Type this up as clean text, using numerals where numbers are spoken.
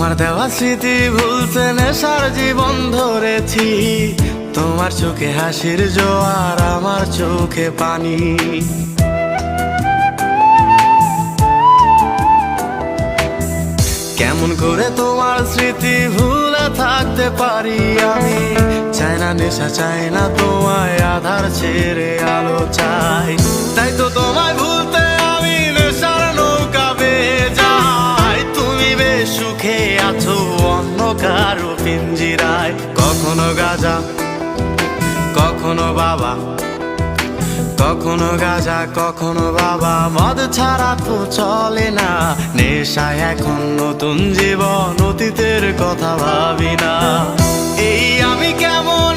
তোমার দেওয়া স্মৃতি ভুলতে নেশার জীবন ধরেছি। তোমার চোখে হাসির জোয়ার, আমার চোখে পানি। কেমন করে তোমার স্মৃতি ভুলে থাকতে পারি আমি? চাই না নেশা, চাই না তোমায়, আধার ছেড়ে আলো চাই। তাই তো তোমায় ভুলতে আমি নেশার নৌকা বেয়ে যাই। তুমি বেশ সুখে আছো অন্য কারো পিঞ্জিরায়। কখনো গাঁজা, কখনো বাবা, কখনো গাঁজা, কখনো বাবা। মদ ছাড়া তো চলে না, নেশায় এখন নতুন জীবন, অতীতের কথা ভাবি না। এই আমি কেমন